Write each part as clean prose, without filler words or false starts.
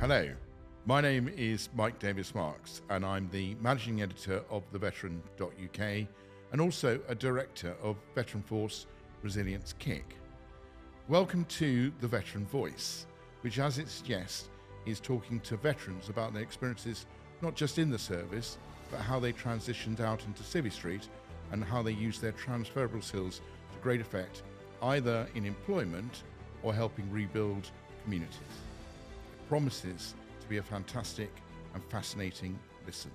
Hello, my name is Mike Davis Marks and I'm the Managing Editor of theveteran.uk and also a Director of Veteran Force Resilience Kick. Welcome to The Veteran Voice, which as it suggests is talking to veterans about their experiences not just in the service, but how they transitioned out into Civvy Street and how they use their transferable skills to great effect, either in employment or helping rebuild communities. It promises to be a fantastic and fascinating listen.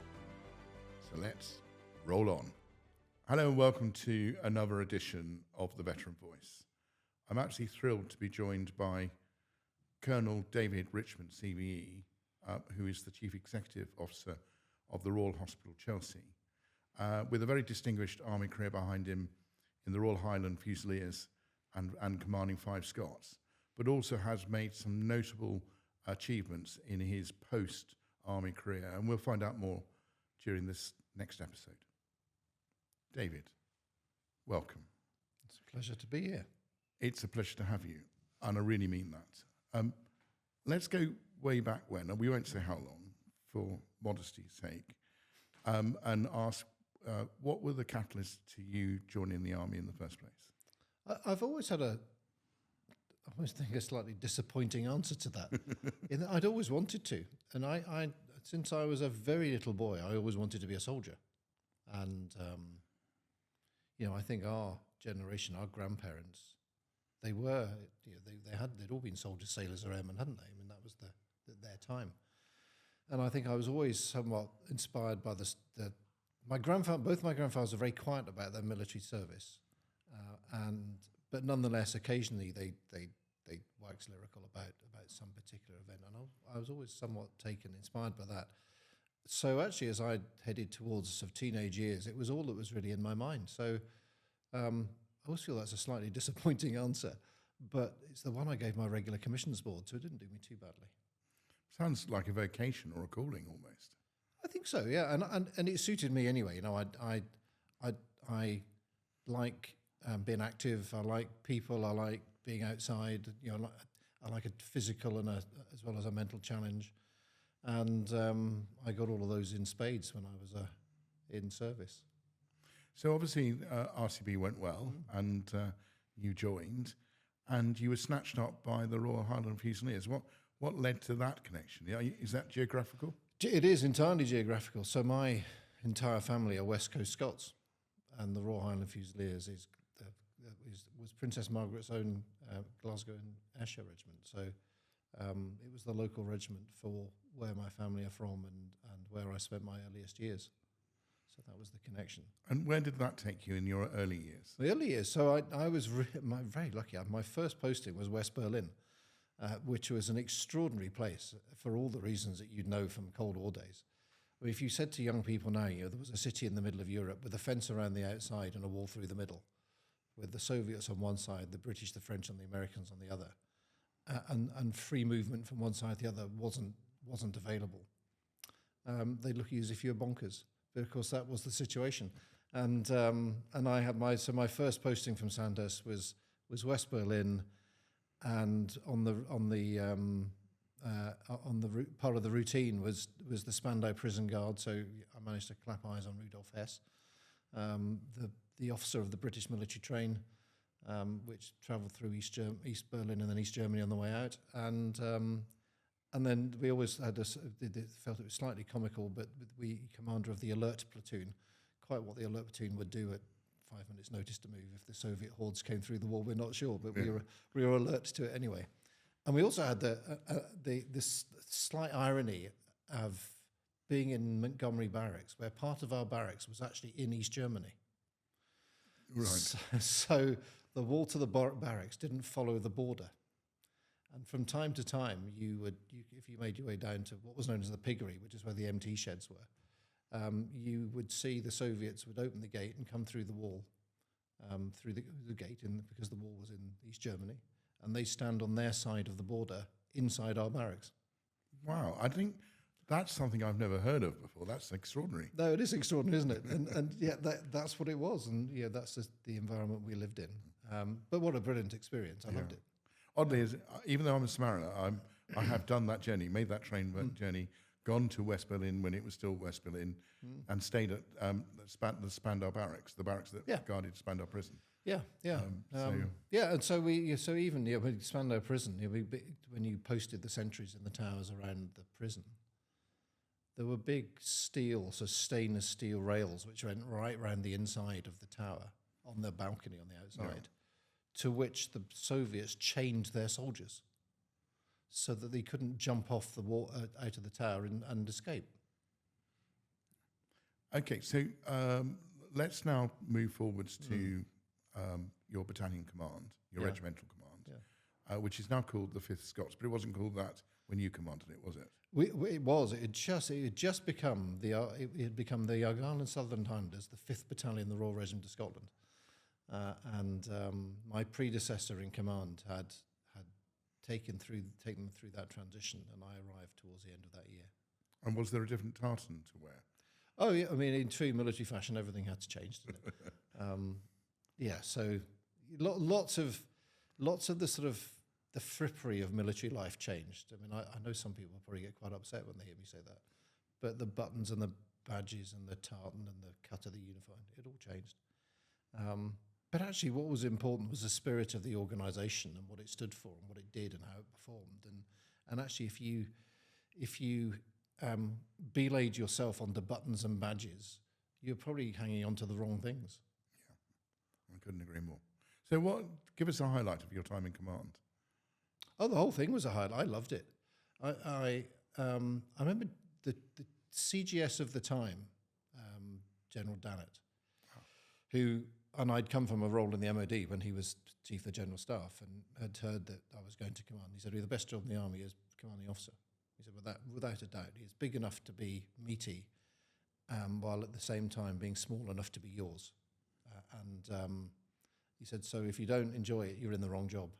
So let's roll on. Hello and welcome to another edition of The Veteran Voice. I'm actually thrilled to be joined by Colonel David Richmond CBE, who is the Chief Executive Officer of the Royal Hospital Chelsea, with a very distinguished army career behind him in the Royal Highland Fusiliers and commanding 5 Scots, but also has made some notable achievements in his post-army career, and we'll find out more during this next episode. David, welcome. It's a pleasure to be here. It's a pleasure to have you, and I really mean that. Let's go way back when, and we won't say how long, for modesty's sake, and ask what were the catalysts to you joining the army in the first place? I've always had I always think a slightly disappointing answer to that. In that I'd always wanted to, and I since I was a very little boy, I always wanted to be a soldier, and I think our generation, our grandparents, they'd all been soldiers, sailors, or airmen, hadn't they? I mean, that was their time. And I think I was always somewhat inspired by both my grandfathers were very quiet about their military service, but nonetheless, occasionally they wax lyrical about some particular event, and I was always somewhat inspired by that. So actually, as I headed towards sort of teenage years, it was all that was really in my mind. So I always feel that's a slightly disappointing answer, but it's the one I gave my regular commissions board, so it didn't do me too badly. Sounds like a vocation or a calling almost. I think so, yeah, and it suited me anyway. You know, I like being active. I like people. I like being outside. You know, I like a physical and as well as a mental challenge, and I got all of those in spades when I was in service. So obviously RCB went well, and you joined, and you were snatched up by the Royal Highland Fusiliers. What led to that connection? Is that geographical? It is entirely geographical. So my entire family are West Coast Scots, and the Royal Highland Fusiliers was Princess Margaret's own Glasgow and Ayrshire regiment. So it was the local regiment for where my family are from and where I spent my earliest years. So that was the connection. And where did that take you in your early years? The early years. So I was very lucky. My first posting was West Berlin, which was an extraordinary place for all the reasons that you'd know from Cold War days. I mean, if you said to young people now, there was a city in the middle of Europe with a fence around the outside and a wall through the middle, with the Soviets on one side, the British, the French, and the Americans on the other, and free movement from one side to the other wasn't available. They'd look at you as if you were bonkers, but of course that was the situation. And I had my first posting from Sandhurst was West Berlin. And on the part of the routine was the Spandau Prison guard. So I managed to clap eyes on Rudolf Hess, the officer of the British military train, which travelled through East Berlin and then East Germany on the way out. And then we always felt it was slightly comical, but we commander of the alert platoon, quite what the alert platoon would do at 5 minutes notice to move if the Soviet hordes came through the wall. We're not sure, but we were alert to it anyway. And we also had this slight irony of being in Montgomery Barracks, where part of our barracks was actually in East Germany. Right. So the wall to the barracks didn't follow the border. And from time to time, if you made your way down to what was known as the piggery, which is where the MT sheds were, you would see the Soviets would open the gate and come through the wall, through the gate, because the wall was in East Germany, and they stand on their side of the border inside our barracks. Wow, I think that's something I've never heard of before. That's extraordinary. No, it is extraordinary, isn't it? And yeah, that's what it was, and yeah, that's just the environment we lived in. But what a brilliant experience! I loved it. Oddly, even though I'm a Samariner, I have done that journey, made that train journey, gone to West Berlin when it was still West Berlin, and stayed at the Spandau barracks, the barracks that guarded Spandau Prison. Yeah, yeah, and so even with Spandau Prison, when you posted the sentries in the towers around the prison, there were big steel, so stainless steel rails which went right round the inside of the tower on the balcony on the outside, to which the Soviets chained their soldiers, so that they couldn't jump off the wall out of the tower and escape. Okay, so let's now move forwards to your battalion command, your regimental command, which is now called the 5th Scots, but it wasn't called that when you commanded it, was it? It had just become the Argyll and Sutherland Highlanders, the 5th Battalion, the Royal Regiment of Scotland, and my predecessor in command had taken them through that transition, and I arrived towards the end of that year. And was there a different tartan to wear? Oh yeah, I mean, in true military fashion, everything had to change, didn't it? So lots of the sort of the frippery of military life changed. I mean, I know some people probably get quite upset when they hear me say that, but the buttons and the badges and the tartan and the cut of the uniform, it all changed. But actually, what was important was the spirit of the organisation and what it stood for and what it did and how it performed. And actually, if you belayed yourself onto buttons and badges, you're probably hanging on to the wrong things. Yeah, I couldn't agree more. So give us a highlight of your time in command. Oh, the whole thing was a highlight. I loved it. I remember the CGS of the time, General Dannett, and I'd come from a role in the MOD when he was Chief of General Staff and had heard that I was going to command. He said, "You're the best job in the army as commanding officer." He said, without a doubt, he's big enough to be meaty, while at the same time being small enough to be yours. He said, so if you don't enjoy it, you're in the wrong job.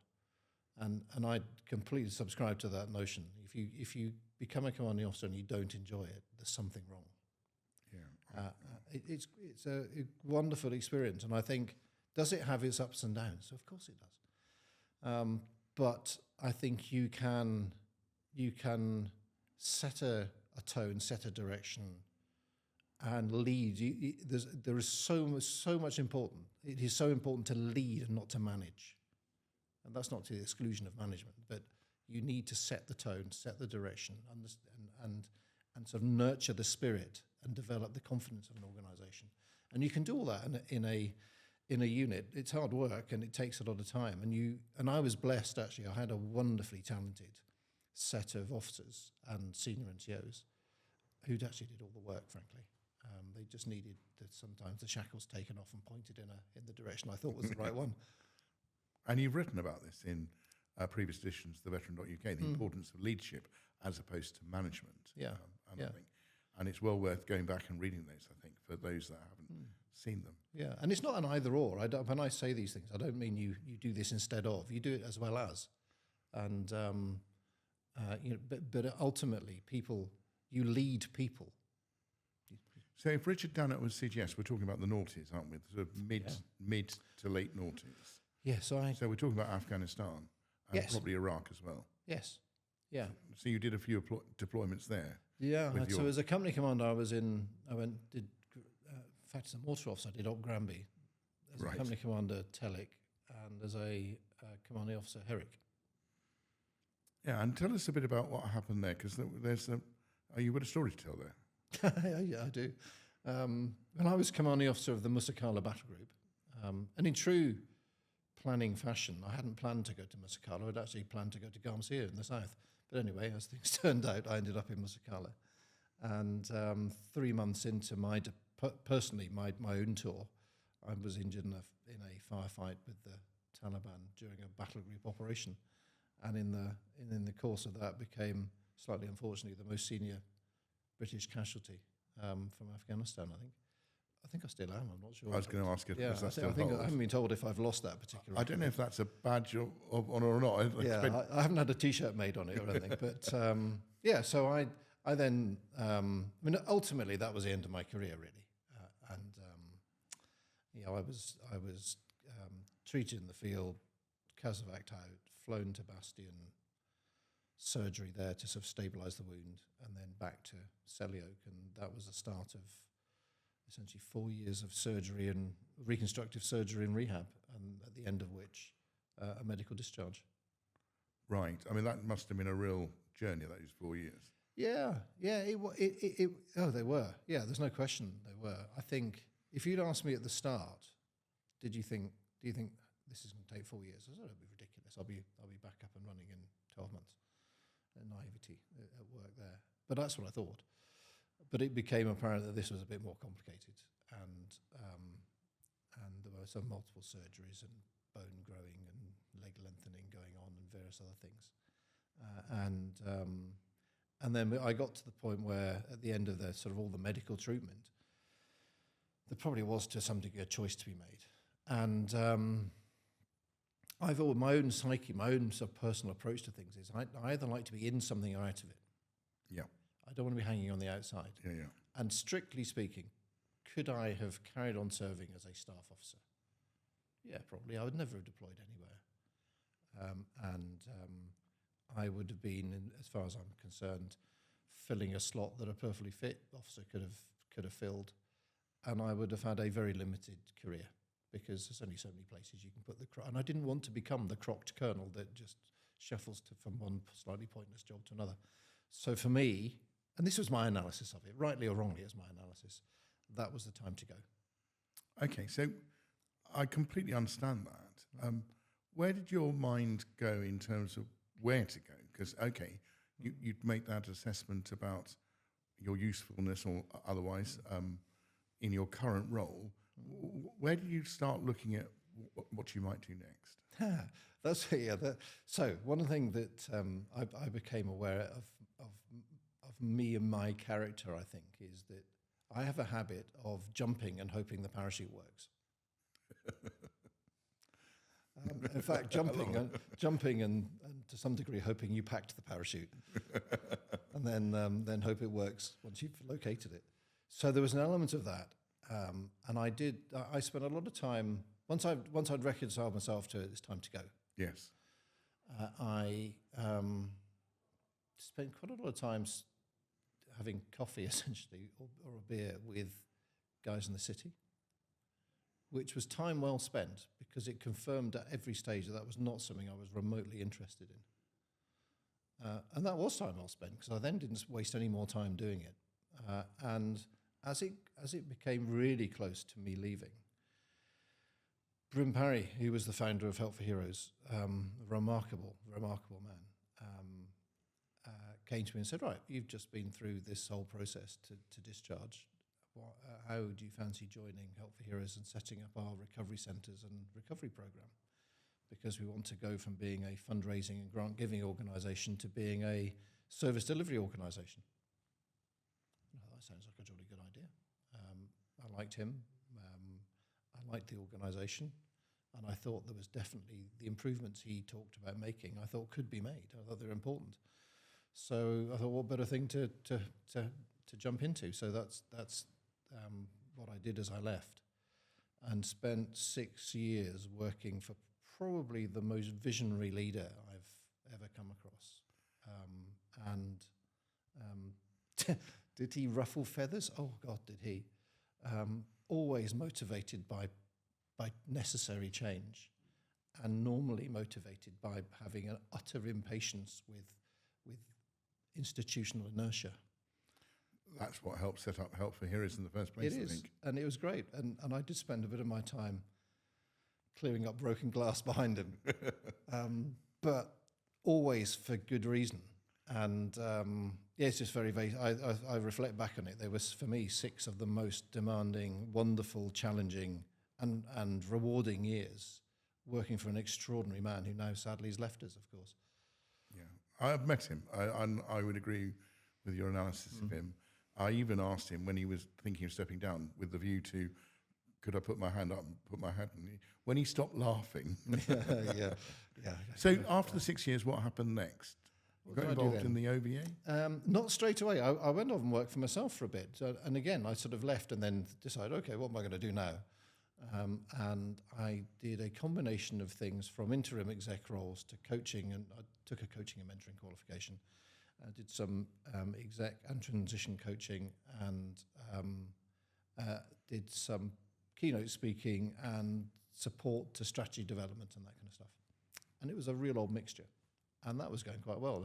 And I completely subscribe to that notion. If you become a commanding officer and you don't enjoy it, there's something wrong. It's a wonderful experience, and I think, does it have its ups and downs? Of course it does. But I think you can set a tone, set a direction, and lead. There is so much important. It is so important to lead and not to manage. And that's not to the exclusion of management, but you need to set the tone, set the direction, and sort of nurture the spirit and develop the confidence of an organisation. And you can do all that in a unit. It's hard work and it takes a lot of time. And I was blessed, actually. I had a wonderfully talented set of officers and senior NCOs who'd actually did all the work, frankly. They just needed sometimes the shackles taken off and pointed in the direction I thought was the right one. And you've written about this in previous editions of the Veteran.uk, the importance of leadership as opposed to management. And it's well worth going back and reading those, I think, for those that haven't seen them. Yeah, and it's not an either or. When I say these things, I don't mean you do this instead of. You do it as well as. And, but ultimately, you lead people. So if Richard Dannett was CGS, we're talking about the noughties, aren't we? The sort of mid to late noughties. Yes, so we're talking about Afghanistan and probably Iraq as well. Yes, yeah. So you did a few deployments there. Yeah, so as a company commander, I in fact, as a mortar officer, I did Op Granby. As a company commander, Tellick, and as a commanding officer, Herrick. Yeah, and tell us a bit about what happened there, because you've got a story to tell there. Yeah, I do. When I was commanding officer of the Musa Qala battle group, and in true planning fashion, I hadn't planned to go to Musa Qala. I'd actually planned to go to Garmsir in the south. But anyway, as things turned out, I ended up in Musa Qala. And 3 months into my own tour, I was injured in a firefight with the Taliban during a battle group operation. And in the course of that, became, slightly unfortunately, the most senior British casualty from Afghanistan, I think. I think I still am. I'm not sure. I was going to ask you. Yeah, I haven't been told if I've lost that particular. I don't know if that's a badge of honour or not. I haven't had a T-shirt made on it or anything. But so I then. Ultimately, that was the end of my career, really. I was treated in the field, casevaced out, flown to Bastion, surgery there to sort of stabilise the wound, and then back to Selyoke, and that was the start of essentially 4 years of surgery and reconstructive surgery and rehab, and at the end of which a medical discharge. Right. I mean, that must have been a real journey, those 4 years. Yeah, they were. Yeah, there's no question they were. I think if you'd asked me at the start, do you think this is going to take 4 years? I said, it'll be ridiculous. I'll be back up and running in 12 months. Naivety at work there. But that's what I thought. But it became apparent that this was a bit more complicated, and there were some multiple surgeries and bone growing and leg lengthening going on and various other things. And then I got to the point where at the end of the sort of all the medical treatment, there probably was to some degree a choice to be made. And I've always, my own psyche, my own sort of personal approach to things is I either like to be in something or out of it. Yeah. I don't want to be hanging on the outside. Yeah. And strictly speaking, could I have carried on serving as a staff officer? Yeah, probably. I would never have deployed anywhere. I would have been, as far as I'm concerned, filling a slot that a perfectly fit officer could have filled, and I would have had a very limited career, because there's only so many places you can put the and I didn't want to become the crocked colonel that just shuffles from one slightly pointless job to another. So for me, and this was my analysis of it, rightly or wrongly, as my analysis, that was the time to go. Okay, so I completely understand that. Where did your mind go in terms of where to go? Because, okay, you'd make that assessment about your usefulness or otherwise in your current role. Where did you start looking at what you might do next? So one thing that I became aware of me and my character, I think, is that I have a habit of jumping and hoping the parachute works. In fact, jumping and to some degree hoping you packed the parachute, and then hope it works once you've located it. So there was an element of that, and I spent a lot of time once I'd reconciled myself to it. It's time to go. Yes. I spent quite a lot of time having coffee, essentially, or a beer with guys in the city, which was time well spent, because it confirmed at every stage that was not something I was remotely interested in. And that was time well spent, because I then didn't waste any more time doing it. And as it became really close to me leaving, Bryn Perry, who was the founder of Help for Heroes, a remarkable man, came to me and said, right, you've just been through this whole process to discharge. How do you fancy joining Help for Heroes and setting up our recovery centres and recovery programme? Because we want to go from being a fundraising and grant-giving organisation to being a service delivery organisation. That sounds like a jolly good idea. I liked him. I liked the organisation. And I thought there was definitely the improvements he talked about making, I thought could be made. I thought they were important. So I thought, what better thing to jump into? So that's what I did as I left, and spent 6 years working for probably the most visionary leader I've ever come across. Did he ruffle feathers? Oh God, did he? Always motivated by necessary change, and normally motivated by having an utter impatience with institutional inertia. That's what helped set up Help for Heroes in the first place, I think. And it was great. And I did spend a bit of my time clearing up broken glass behind him, but always for good reason. And it's just very, very, I reflect back on it. There was, for me, 6 of the most demanding, wonderful, challenging and rewarding years working for an extraordinary man who now sadly has left us, of course. Yeah, I've met him. I would agree with your analysis of him. I even asked him when he was thinking of stepping down with the view to, could I put my hand up and put my hat in? When he stopped laughing. Yeah. So after the 6 years, what happened next? You got involved in the OVA? Not straight away. I went off and worked for myself for a bit. And again, I sort of left and then decided, okay, what am I going to do now? And I did a combination of things from interim exec roles to coaching, and I took a coaching and mentoring qualification. I did some exec and transition coaching, and did some keynote speaking and support to strategy development and that kind of stuff. And it was a real old mixture, and that was going quite well.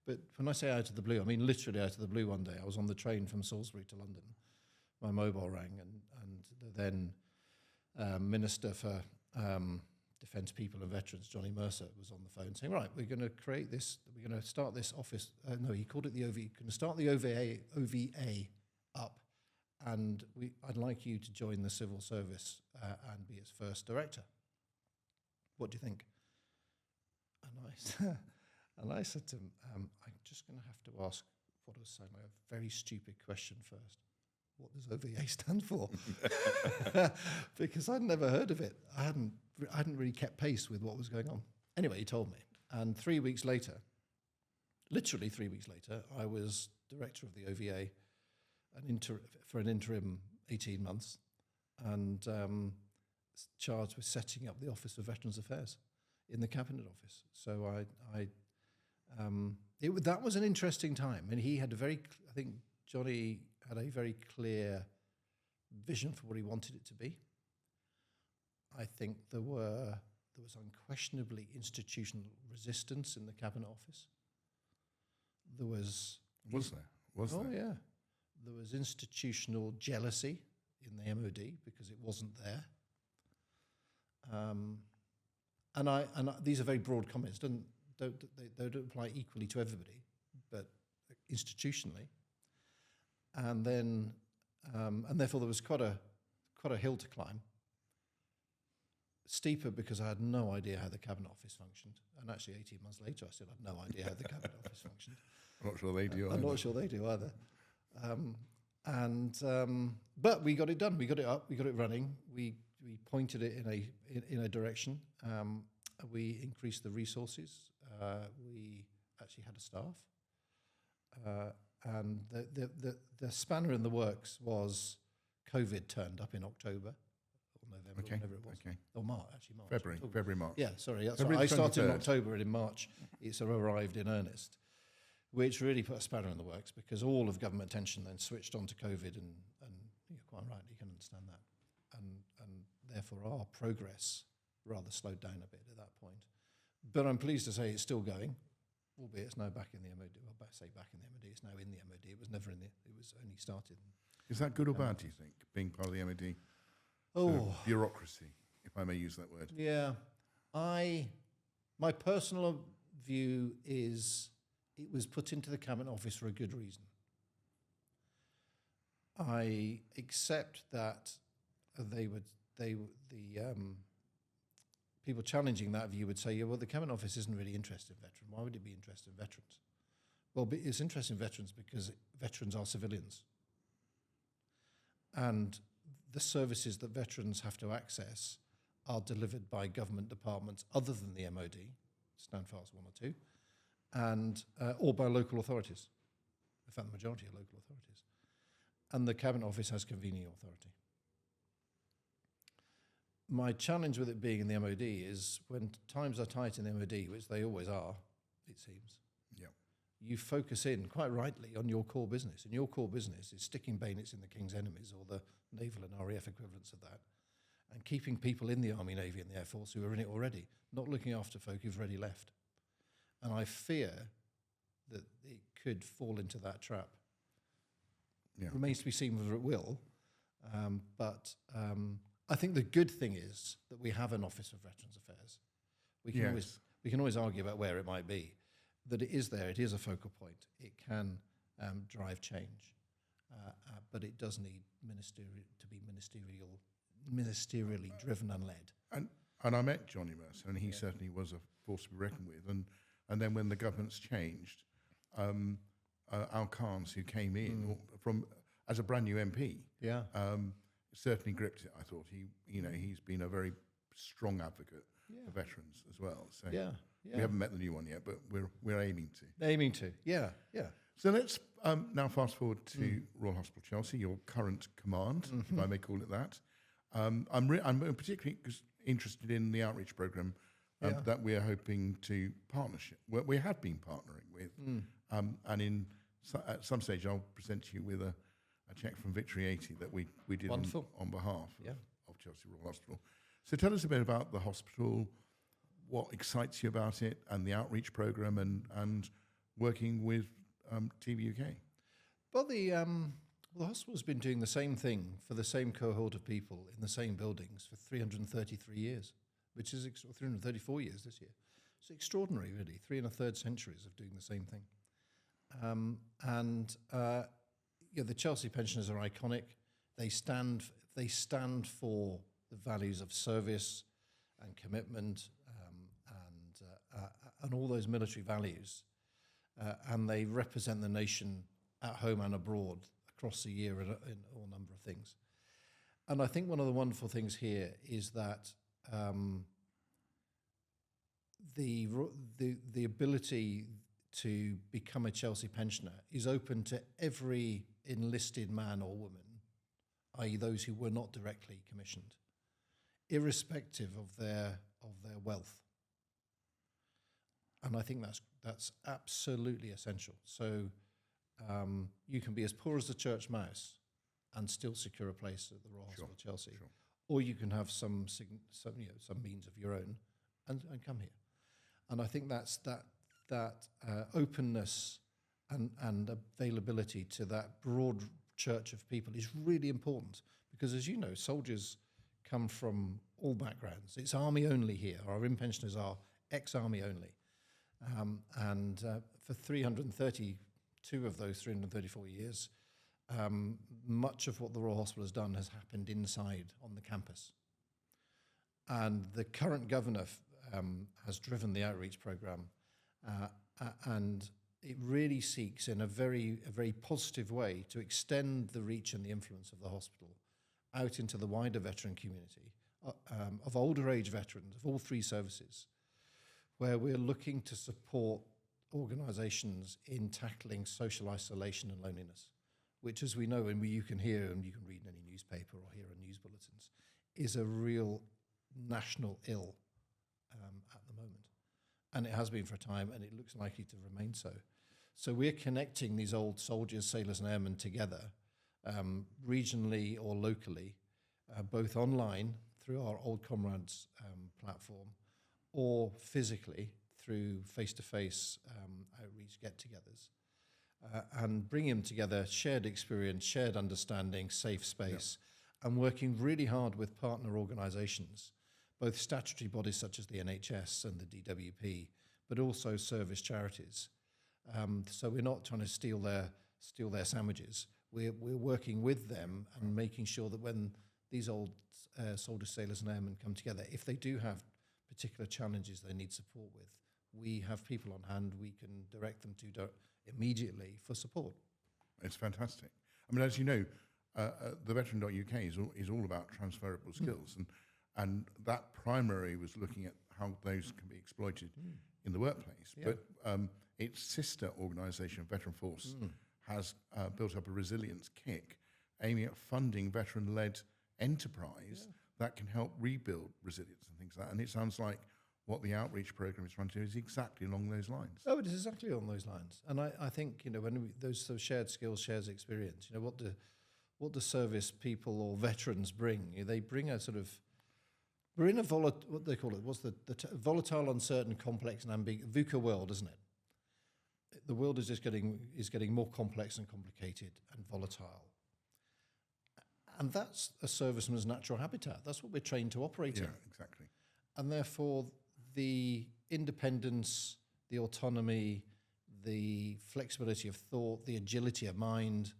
But when I say out of the blue, I mean literally out of the blue. One day I was on the train from Salisbury to London. My mobile rang, and the then Minister for Defence, People and Veterans, Johnny Mercer, was on the phone saying, right, we're going to create this, we're going to start this office. No, he called it the OV. Going to start the OVA up, and I'd like you to join the civil service and be its first director. What do you think? And I said to him, I'm just going to have to ask what was saying, like a very stupid question first. What does OVA stand for? Because I'd never heard of it. I hadn't really kept pace with what was going on. Anyway, he told me. And 3 weeks later, literally 3 weeks later, I was director of the OVA for an interim 18 months, and charged with setting up the Office of Veterans Affairs in the Cabinet Office. So that was an interesting time. And he had I think Johnny had a very clear vision for what he wanted it to be. I think there was unquestionably institutional resistance in the Cabinet Office. Was there? Oh, yeah. There was institutional jealousy in the MOD because it wasn't there. And these are very broad comments. They don't apply equally to everybody, but institutionally. And then, and therefore, there was quite a hill to climb. Steeper because I had no idea how the Cabinet Office functioned, and actually 18 months later, I still had no idea how the Cabinet Office functioned. I'm not sure they do. I'm not sure they do either. But we got it done. We got it up. We got it running. We pointed it in a direction. We increased the resources. We actually had a staff. And the spanner in the works was COVID turned up in October or November, whatever it was. Okay. Or March, actually March. February, March. Yeah, sorry. That's February right. I started in October, and in March it sort of arrived in earnest, which really put a spanner in the works because all of government attention then switched on to COVID, and you're quite right, you can understand that. And therefore our progress rather slowed down a bit at that point. But I'm pleased to say it's still going. Albeit it's now back in the MOD. Well, I say back in the MOD. It's now in the MOD. It was never in the. It was only started. Is that good or bad? Do you think being part of the MOD? Bureaucracy, if I may use that word. Yeah, my personal view is it was put into the Cabinet Office for a good reason. I accept that people challenging that view would say, yeah, well, the Cabinet Office isn't really interested in veterans. Why would it be interested in veterans? Well, it's interested in veterans because veterans are civilians. And the services that veterans have to access are delivered by government departments other than the MOD, stand fast one or two, and or by local authorities. In fact, the majority are local authorities. And the Cabinet Office has convening authority. My challenge with it being in the MOD is when times are tight in the MOD, which they always are, it seems, you focus in, quite rightly, on your core business. And your core business is sticking bayonets in the King's enemies, or the naval and RAF equivalents of that, and keeping people in the Army, Navy and the Air Force who are in it already, not looking after folk who've already left. And I fear that it could fall into that trap. Yeah. It remains to be seen whether it will, but I think the good thing is that we have an Office of Veterans Affairs. We can always argue about where it might be. That it is there, it is a focal point. It can drive change, but it does need to be ministerially driven and led. And I met Johnny Mercer, and he certainly was a force to be reckoned with. And then when the government's changed, Al Khans, who came in as a brand new MP, certainly gripped it. I thought he's been a very strong advocate for veterans as well. So we haven't met the new one yet, but we're aiming to. Yeah. So let's now fast forward to Royal Hospital Chelsea, your current command, if I may call it that. I'm particularly interested in the outreach program that we are hoping to partnership. We have been partnering with, and at some stage I'll present you with a cheque from Victory 80 that we did on behalf of Chelsea Royal Hospital. So tell us a bit about the hospital, what excites you about it, and the outreach program, and working with TVUK. Well, the hospital's been doing the same thing for the same cohort of people in the same buildings for 333 years, which is 334 years this year. It's extraordinary, really. 3 1/3 centuries of doing the same thing. The Chelsea pensioners are iconic. They stand for the values of service and commitment and all those military values, and they represent the nation at home and abroad across the year in all number of things. And I think one of the wonderful things here is that the ability to become a Chelsea pensioner is open to every enlisted man or woman, i.e. those who were not directly commissioned, irrespective of their wealth. And I think that's absolutely essential. So you can be as poor as the church mouse and still secure a place at the Royal Hospital Chelsea, or you can have some means of your own and come here. And I think that openness and availability to that broad church of people is really important, because, as you know, soldiers come from all backgrounds. It's army only here. Our in-pensioners are ex-army only. For 332 of those 334 years, much of what the Royal Hospital has done has happened inside on the campus. And the current governor has driven the outreach programme, and it really seeks in a very positive way to extend the reach and the influence of the hospital out into the wider veteran community, of older age veterans of all 3 services, where we're looking to support organisations in tackling social isolation and loneliness, which, as we know, and you can hear and you can read in any newspaper or hear in news bulletins, is a real national ill at the moment. And it has been for a time, and it looks likely to remain so. So we're connecting these old soldiers, sailors and airmen together, regionally or locally, both online through our Old Comrades platform, or physically through face-to-face outreach get-togethers, and bringing them together, shared experience, shared understanding, safe space, and working really hard with partner organisations, both statutory bodies such as the NHS and the DWP, but also service charities. So we're not trying to steal their sandwiches. We're working with them and making sure that when these old soldiers, sailors and airmen come together, if they do have particular challenges they need support with, we have people on hand we can direct them to immediately for support. It's fantastic. I mean, as you know, the veteran.uk is all about transferable skills, and that primary was looking at how those can be exploited in the workplace. Yeah. But its sister organisation, Veteran Force, has built up a resilience kick aiming at funding veteran-led enterprise that can help rebuild resilience and things like that. And it sounds like what the outreach program is trying to do is exactly along those lines. Oh, it is exactly along those lines. And I think, when those sort of shared skills, shared experience, what do service people or veterans bring? They bring a sort of, we're in a what they call it, what's the volatile, uncertain, complex and ambiguous VUCA world, isn't it? The world is just getting more complex and complicated and volatile. And that's a serviceman's natural habitat. That's what we're trained to operate in. Yeah, exactly. And therefore, the independence, the autonomy, the flexibility of thought, the agility of mind,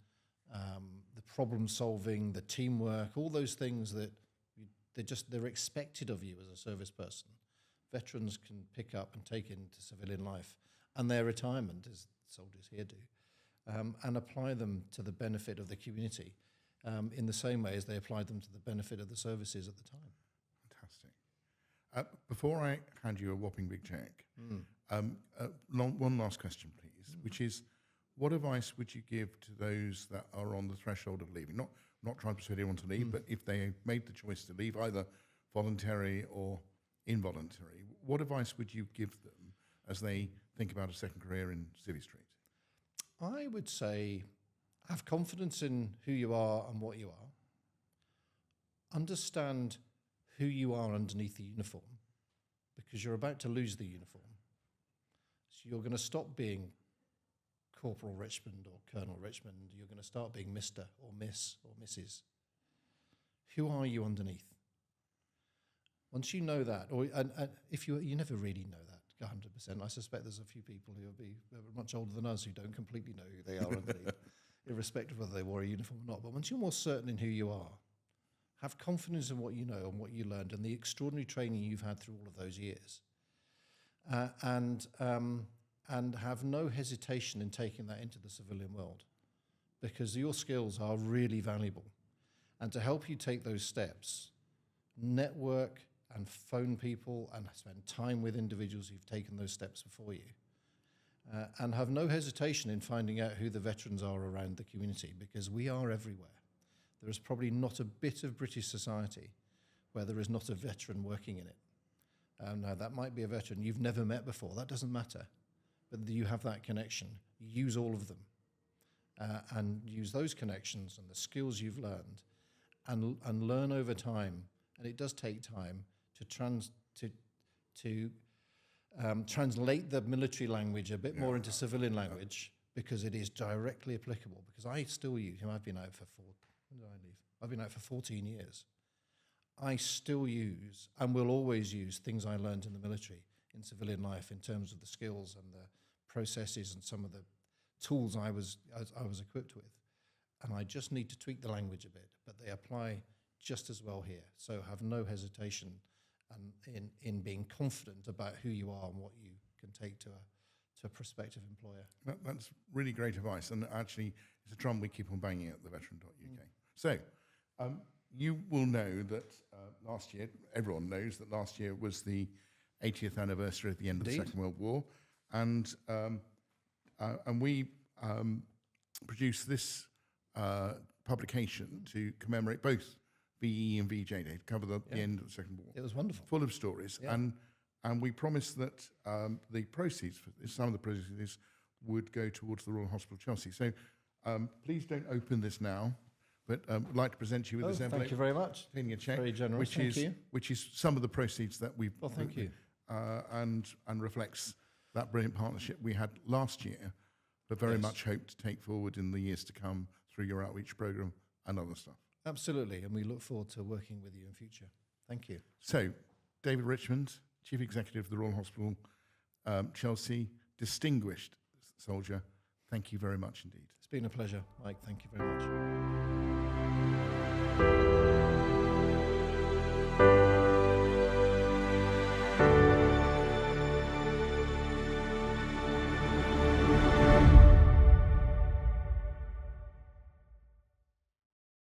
the problem solving, the teamwork, all those things that they're expected of you as a service person, veterans can pick up and take into civilian life and their retirement, as soldiers here do, and apply them to the benefit of the community in the same way as they applied them to the benefit of the services at the time. Fantastic. Before I hand you a whopping big check, one last question, please, which is, what advice would you give to those that are on the threshold of leaving? Not not trying to persuade anyone to leave, but if they made the choice to leave, either voluntary or involuntary, what advice would you give them as they think about a second career in Civvy Street? I would say have confidence in who you are and what you are. Understand who you are underneath the uniform, because you're about to lose the uniform. So you're going to stop being Corporal Richmond or Colonel Richmond. You're going to start being Mr. or Miss or Mrs. Who are you underneath? Once you know that, or and if you never really know that 100%. I suspect there's a few people who are much older than us who don't completely know who they are underneath, irrespective of whether they wore a uniform or not. But once you're more certain in who you are, have confidence in what you know and what you learned and the extraordinary training you've had through all of those years, and have no hesitation in taking that into the civilian world, because your skills are really valuable. And to help you take those steps, network and phone people and spend time with individuals who've taken those steps before you. And have no hesitation in finding out who the veterans are around the community, because we are everywhere. There is probably not a bit of British society where there is not a veteran working in it. Now, that might be a veteran you've never met before. That doesn't matter. But you have that connection. Use all of them. And use those connections and the skills you've learned and learn over time. And it does take time to translate the military language a bit more into civilian language, because it is directly applicable. Because I still use, I've been out for when did I leave? I've been out for 14 years. I still use and will always use things I learned in the military in civilian life in terms of the skills and the processes and some of the tools I was equipped with. And I just need to tweak the language a bit, but they apply just as well here. So have no hesitation in being confident about who you are and what you can take to a prospective employer. That's really great advice, and actually it's a drum we keep on banging at the veteran.uk. So you will know that last year, everyone knows that last year was the 80th anniversary of the end of the Second World War, and we produced this publication to commemorate both VE and VJ Day, to cover the end of the Second War. It was wonderful. Full of stories. Yeah. And we promised that the proceeds, some of the proceeds, would go towards the Royal Hospital Chelsea. So please don't open this now, but I'd like to present you with this envelope. Thank you very much. Containing a check, very generous. which is some of the proceeds that we've... Well, thank you. And reflects that brilliant partnership we had last year, but very much hope to take forward in the years to come through your outreach programme and other stuff. Absolutely, and we look forward to working with you in future. Thank you. So, David Richmond, Chief Executive of the Royal Hospital Chelsea, distinguished soldier, thank you very much indeed. It's been a pleasure, Mike. Thank you very much.